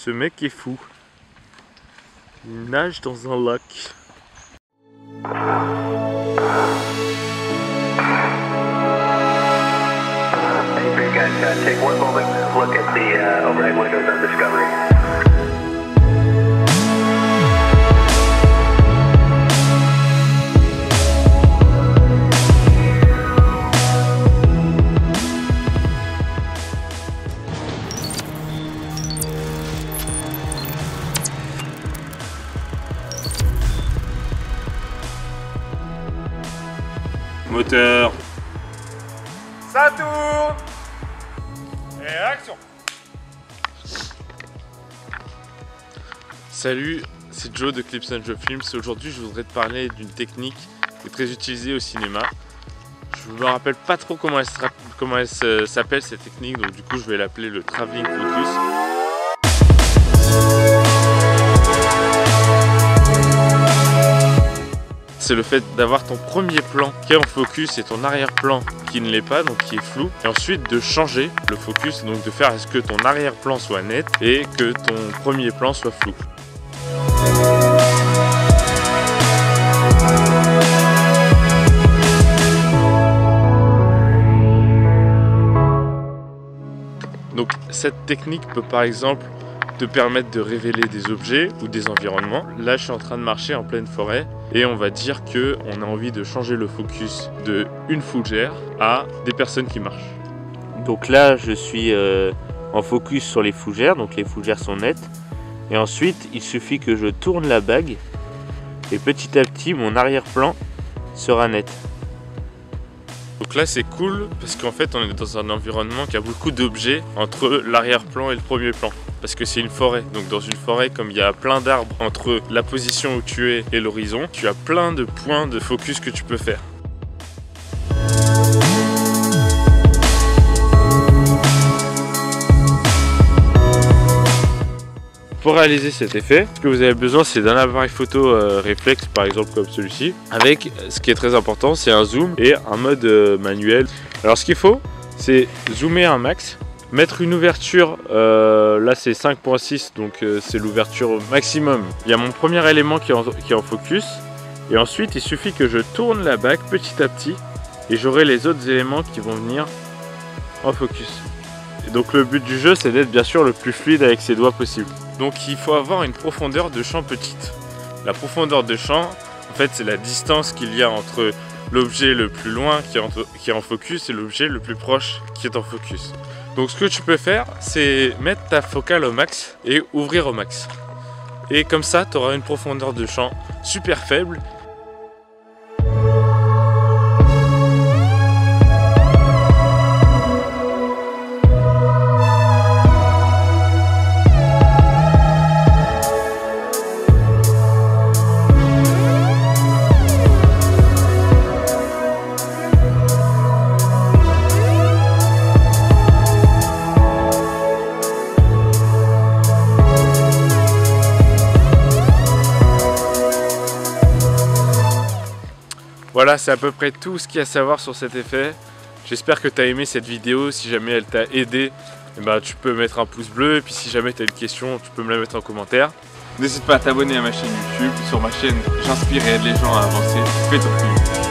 Ce mec est fou. Il nage dans un lac. Take one moment, look at the overhead windows on Discovery. Moteur. Ça tourne. Et action. Salut, c'est Joe de Clips and Joe Films. Aujourd'hui, je voudrais te parler d'une technique qui est très utilisée au cinéma. Je me rappelle pas trop comment elle s'appelle cette technique, donc du coup, je vais l'appeler le travelling focus. C'est le fait d'avoir ton premier plan qui est en focus et ton arrière-plan qui ne l'est pas, donc qui est flou. Et ensuite de changer le focus, donc de faire à ce que ton arrière-plan soit net et que ton premier plan soit flou. Donc cette technique peut par exemple te permettre de révéler des objets ou des environnements. Là, je suis en train de marcher en pleine forêt et on va dire qu'on a envie de changer le focus de une fougère à des personnes qui marchent. Donc là, je suis en focus sur les fougères, donc les fougères sont nettes. Et ensuite, il suffit que je tourne la bague et petit à petit, mon arrière-plan sera net. Donc là, c'est cool parce qu'en fait, on est dans un environnement qui a beaucoup d'objets entre l'arrière-plan et le premier plan. Parce que c'est une forêt, donc dans une forêt, comme il y a plein d'arbres entre la position où tu es et l'horizon, tu as plein de points de focus que tu peux faire. Pour réaliser cet effet, ce que vous avez besoin, c'est d'un appareil photo réflexe, par exemple comme celui-ci, avec, ce qui est très important, c'est un zoom et un mode manuel. Alors ce qu'il faut, c'est zoomer un max, mettre une ouverture, là c'est 5.6, donc c'est l'ouverture maximum. Il y a mon premier élément qui est en focus, et ensuite il suffit que je tourne la bague petit à petit, et j'aurai les autres éléments qui vont venir en focus. Et donc le but du jeu, c'est d'être bien sûr le plus fluide avec ses doigts possible. Donc il faut avoir une profondeur de champ petite. La profondeur de champ, en fait, c'est la distance qu'il y a entre l'objet le plus loin qui est en focus et l'objet le plus proche qui est en focus. Donc ce que tu peux faire, c'est mettre ta focale au max et ouvrir au max. Et comme ça, tu auras une profondeur de champ super faible. Voilà, c'est à peu près tout ce qu'il y a à savoir sur cet effet. J'espère que tu as aimé cette vidéo. Si jamais elle t'a aidé, tu peux mettre un pouce bleu. Et puis si jamais tu as une question, tu peux me la mettre en commentaire. N'hésite pas à t'abonner à ma chaîne YouTube. Sur ma chaîne, j'inspire et aide les gens à avancer. Fais ton film.